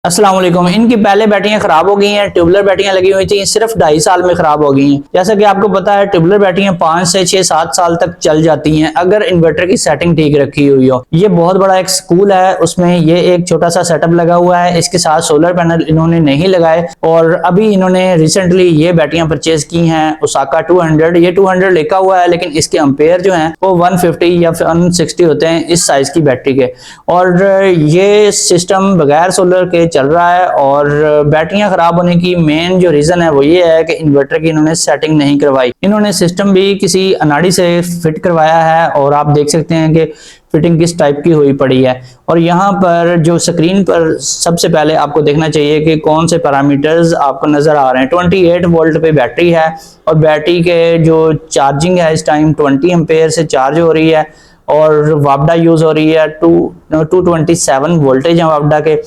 अस्सलाम वालेकुम। इनकी पहले बैटरियां खराब हो गई हैं, ट्यूबलर बैटरियां लगी हुई थी, सिर्फ 2.5 साल में खराब हो गई हैं। जैसा कि आपको पता है ट्यूबलर बैटरियां 5 से 6 7 साल तक चल जाती हैं अगर इन्वर्टर की सेटिंग ठीक रखी हुई हो। ये बहुत बड़ा एक स्कूल है, उसमें ये एक छोटा सा सेटअप लगा हुआ है। इसके साथ सोलर पैनल इन्होंने नहीं लगाए और अभी इन्होंने रिसेंटली ये बैटरियां परचेज की हैं ओसाका 200। ये 200 लिखा हुआ है लेकिन इसके अम्पेयर जो है वो 150 या 160 होते हैं इस साइज की बैटरी के। और ये सिस्टम बगैर सोलर के चल रहा है और बैटरियां खराब होने की मेन जो रीजन है वो ये है कि इन्वर्टर की इन्होंने सेटिंग नहीं करवाई। इन्होंने सिस्टम भी किसी अनाड़ी से फिट करवाया है और आप देख सकते हैं कि फिटिंग किस टाइप की हुई पड़ी है। और यहाँ पर जो स्क्रीन पर सबसे पहले आपको देखना चाहिए कि कौन से पैरामीटर्स आपको नजर आ रहे हैं। 28 वोल्ट पे बैटरी है और बैटरी के जो चार्जिंग है इस टाइम 20 एम्पेयर से चार्ज हो रही है और वापडा यूज हो रही है 227 वोल्टेज है वापडा के।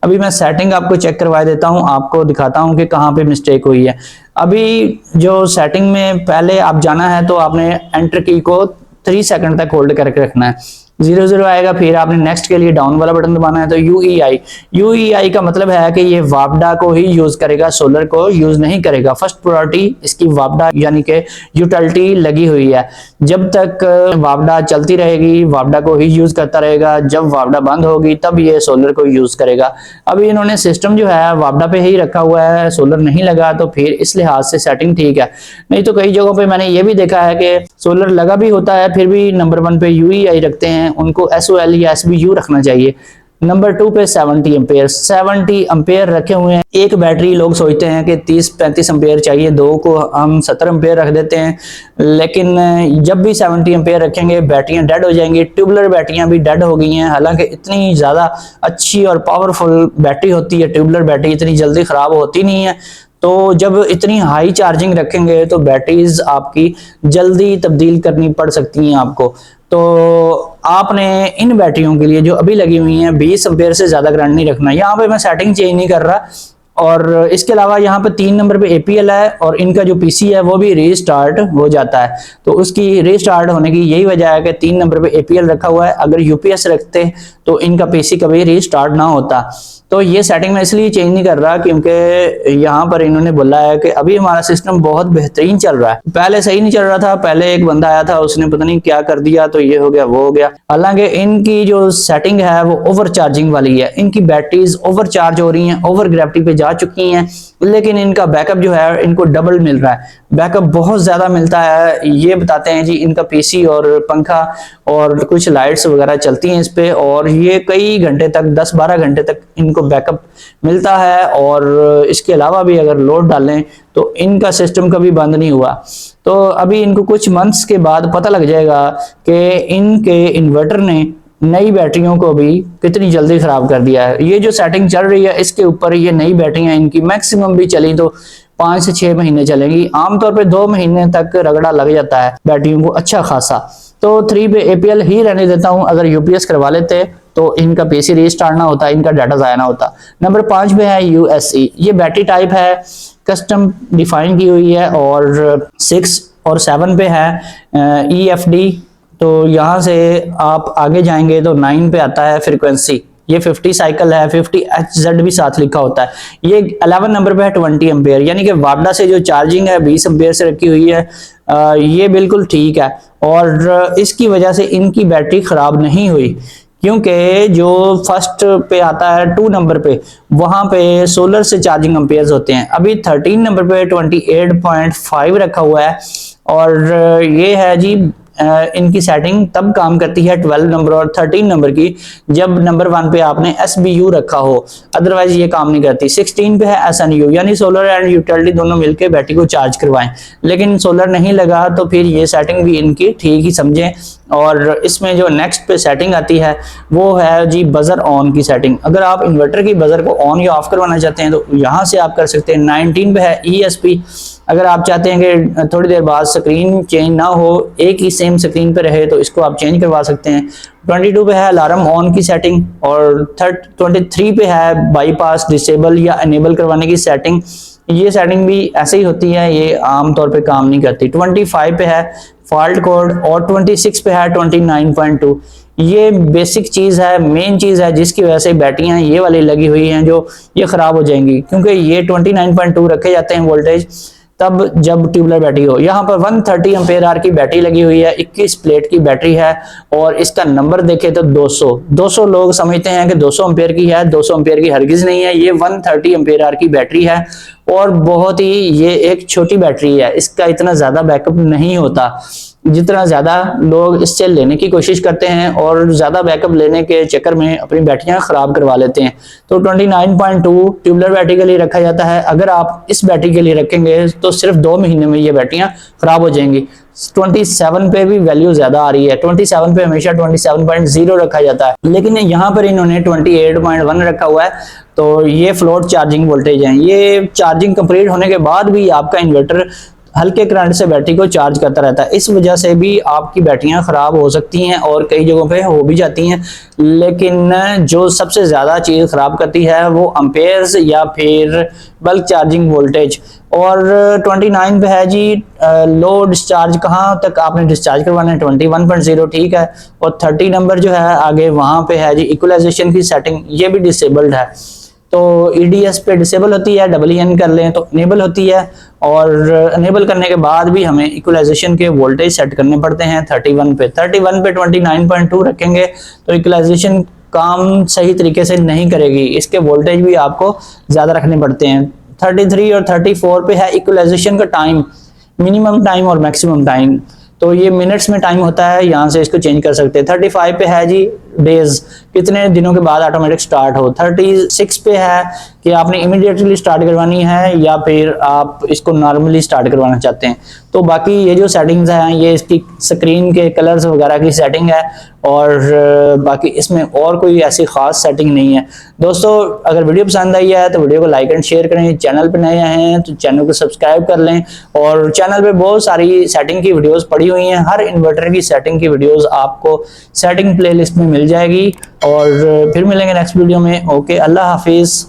अभी मैं सेटिंग आपको चेक करवा देता हूं, आपको दिखाता हूं कि कहां पे मिस्टेक हुई है। अभी जो सेटिंग में पहले आप जाना है तो आपने एंटर की को 3 सेकंड तक होल्ड करके रखना है। 00 आएगा, फिर आपने नेक्स्ट के लिए डाउन वाला बटन दबाना है। तो यूईआई का मतलब है कि ये वापडा को ही यूज करेगा, सोलर को यूज नहीं करेगा। फर्स्ट प्रायोरिटी इसकी वापडा यानी कि यूटिलिटी लगी हुई है। जब तक वापडा चलती रहेगी वापडा को ही यूज करता रहेगा, जब वापडा बंद होगी तब ये सोलर को यूज करेगा। अभी इन्होंने सिस्टम जो है वापडा पे ही रखा हुआ है, सोलर नहीं लगा, तो फिर इस लिहाज से सेटिंग ठीक है। नहीं तो कई जगहों पे मैंने ये भी देखा है कि सोलर लगा भी होता है फिर भी नंबर 1 पे यूईआई रखते हैं, उनको एसओएल या एसबीयू रखना चाहिए। नंबर 2 पे 70 एम्पेयर रखे हुए हैं। एक बैटरी लोग सोचते हैं कि 30-35 एम्पेयर चाहिए, दो को हम 70 एम्पेयर रख देते हैं, लेकिन जब भी 70 एम्पेयर रखेंगे बैटरियां डेड हो जाएंगी। ट्यूबलर बैटरियां भी डेड हो गई हैं, हालांकि इतनी ज्यादा अच्छी और पावरफुल बैटरी होती है ट्यूबलर बैटरी, इतनी जल्दी खराब होती नहीं है। तो जब इतनी हाई चार्जिंग रखेंगे तो बैटरीज आपकी जल्दी तब्दील करनी पड़ सकती हैं आपको। तो आपने इन बैटरियों के लिए जो अभी लगी हुई हैं 20 एम्पेयर से ज्यादा करंट नहीं रखना। यहाँ पे मैं सेटिंग चेंज नहीं कर रहा। और इसके अलावा यहाँ पे 3 नंबर पे एपीएल है और इनका जो पीसी है वो भी रीस्टार्ट हो जाता है। तो उसकी रीस्टार्ट होने की यही वजह है कि 3 नंबर पे एपीएल रखा हुआ है। अगर यूपीएस रखते तो इनका पीसी कभी रीस्टार्ट ना होता। तो ये सेटिंग मैं इसलिए चेंज नहीं कर रहा क्योंकि यहाँ पर इन्होंने बोला है कि अभी हमारा सिस्टम बहुत बेहतरीन चल रहा है। पहले सही नहीं चल रहा था, पहले एक बंदा आया था उसने पता नहीं क्या कर दिया तो ये हो गया वो हो गया। हालांकि इनकी जो सेटिंग है वो ओवर चार्जिंग वाली है, इनकी बैटरीज ओवर चार्ज हो रही हैं, ओवर ग्रेविटी पे जा चुकी हैं, लेकिन इनका बैकअप जो है इनको डबल मिल रहा है, बैकअप बहुत ज्यादा मिलता है। ये बताते हैं जी इनका पीसी और पंखा और कुछ लाइट्स वगैरह चलती हैं इस पे और ये कई घंटे तक 10-12 घंटे तक इनको बैकअप मिलता है। और इसके अलावा भी अगर लोड डालें तो इनका सिस्टम कभी बंद नहीं हुआ। तो अभी इनको कुछ मंथ्स के बाद पता लग जाएगा कि इनके इन्वर्टर ने नई बैटरियों को भी कितनी जल्दी खराब कर दिया है। ये जो सेटिंग चल रही है इसके ऊपर ये नई बैटरियां इनकी मैक्सिमम भी चली तो 5 से 6 महीने चलेंगी, आमतौर पे 2 महीने तक रगड़ा लग जाता है बैटरियों को अच्छा खासा। तो 3 पे एपीएल ही रहने देता हूं। अगर यूपीएस करवा लेते तो इनका पीसी रीस्टार्ट ना होता, इनका डाटा जाया ना होता। नंबर 5 पे है यूएसई। ये बैटरी टाइप है, कस्टम डिफाइन की हुई है। और 6 और 7 पे है ईएफडी। तो यहां से आप आगे जाएंगे तो 9 पे आता है फ्रीक्वेंसी, ये 50 साइकिल है, 50 HZ भी साथ लिखा होता है। ये 11 नंबर पे है 20 एम्पेयर, यानी कि वापडा से जो चार्जिंग है 20 एम्पेयर से रखी हुई है। ये बिल्कुल ठीक है और इसकी वजह से इनकी बैटरी खराब नहीं हुई क्योंकि जो फर्स्ट पे आता है 2 नंबर पे वहां पे सोलर से चार्जिंग एम्पेयर्स होते हैं। अभी 13 नंबर पे 28.5 रखा हुआ है और ये है जी इनकी सेटिंग तब काम करती है 12 नंबर और 13 नंबर की जब नंबर 1 पे आपने एसबीयू रखा हो, अदरवाइज ये काम नहीं करती। 16 पे है एसएनयू, यानी सोलर एंड यूटिलिटी दोनों मिलकर बैटरी को चार्ज करवाएं, लेकिन सोलर नहीं लगा तो फिर ये सेटिंग भी इनकी ठीक ही समझें। और इसमें जो नेक्स्ट पे सेटिंग आती है वो है जी बजर ऑन की सेटिंग। अगर आप इन्वर्टर की बजर को ऑन या ऑफ करवाना चाहते हैं तो यहाँ से आप कर सकते हैं। 19 पे है ईएसपी। अगर आप चाहते हैं कि थोड़ी देर बाद स्क्रीन चेंज ना हो, एक ही सेम स्क्रीन पे रहे, तो इसको आप चेंज करवा सकते हैं। 22 पे है अलार्म ऑन की सेटिंग और 23 पे है बाईपास डिसेबल या इनेबल करवाने की सेटिंग। ये सेटिंग भी ऐसे ही होती है, ये आमतौर पे काम नहीं करती। 25 पे है फॉल्ट कोड और 26 पे है 29.2। ये बेसिक चीज़ है, मेन चीज़ है जिसकी वजह से बैटरियां ये वाली लगी हुई हैं जो ये ख़राब हो जाएंगी, क्योंकि ये 29.2 रखे जाते हैं वोल्टेज तब जब ट्यूबलर बैटरी हो। यहाँ पर 130 एम्पेयर आवर की बैटरी लगी हुई है, 21 प्लेट की बैटरी है और इसका नंबर देखें तो 200 लोग समझते हैं कि 200 एम्पेयर की है, 200 एम्पेयर की हरगिज नहीं है, ये 130 एम्पेयर आवर की बैटरी है और बहुत ही ये एक छोटी बैटरी है, इसका इतना ज्यादा बैकअप नहीं होता जितना ज्यादा लोग इससे लेने की कोशिश करते हैं और ज्यादा बैकअप लेने के चक्कर में अपनी बैटरियां खराब करवा लेते हैं। तो 29.2 ट्यूबलर बैटरी के लिए रखा जाता है। अगर आप इस बैटरी के लिए रखेंगे तो सिर्फ 2 महीने में ये बैटरियां खराब हो जाएंगी। 27 पे भी वैल्यू ज्यादा आ रही है, 27 पे हमेशा 27.0 रखा जाता है, लेकिन यहाँ पर इन्होंने 28.1 रखा हुआ है। तो ये फ्लोट चार्जिंग वोल्टेज है, ये चार्जिंग कंप्लीट होने के बाद भी आपका इन्वर्टर हल्के करंट से बैटरी को चार्ज करता रहता है। इस वजह से भी आपकी बैटरियां खराब हो सकती हैं और कई जगहों पे हो भी जाती हैं, लेकिन जो सबसे ज्यादा चीज खराब करती है वो एम्पेयर्स या फिर बल्क चार्जिंग वोल्टेज। और 29 पे है जी लो डिस्चार्ज, कहाँ तक आपने डिस्चार्ज करवाना है 21.0 ठीक है। और 30 नंबर जो है आगे वहां पे है जी इक्वलाइजेशन की सेटिंग, ये भी डिसेबल्ड है। तो EDS पे डिसेबल होती है, EN कर लें तो इनेबल होती है और इनेबल करने के बाद भी हमें इक्वलाइजेशन के वोल्टेज सेट करने पड़ते हैं 31 पे 29.2 रखेंगे तो इक्वलाइजेशन काम सही तरीके से नहीं करेगी, इसके वोल्टेज भी आपको ज्यादा रखने पड़ते हैं। 33 और 34 पे है इक्वलाइजेशन का टाइम, मिनिमम टाइम और मैक्सिमम टाइम, तो ये मिनट्स में टाइम होता है, यहाँ से इसको चेंज कर सकते हैं। 35 पे है जी डेज, कितने दिनों के बाद ऑटोमेटिक स्टार्ट हो। 36 पे है कि आपने इमीडिएटली स्टार्ट करवानी है या फिर आप इसको नॉर्मली स्टार्ट करवाना चाहते हैं। तो बाकी ये जो सेटिंग्स हैं ये इसकी स्क्रीन के कलर्स वगैरह की सेटिंग है और बाकी इसमें और कोई ऐसी खास सेटिंग नहीं है। दोस्तों अगर वीडियो पसंद आई है तो वीडियो को लाइक एंड शेयर करें, चैनल पर नए आए हैं तो चैनल को सब्सक्राइब कर लें और चैनल पे बहुत सारी सेटिंग की वीडियोस पड़ी हुई हैं, हर इन्वर्टर की सेटिंग की वीडियोस आपको सेटिंग प्लेलिस्ट में मिल जाएगी। और फिर मिलेंगे नेक्स्ट वीडियो में। ओके, अल्लाह हाफिज।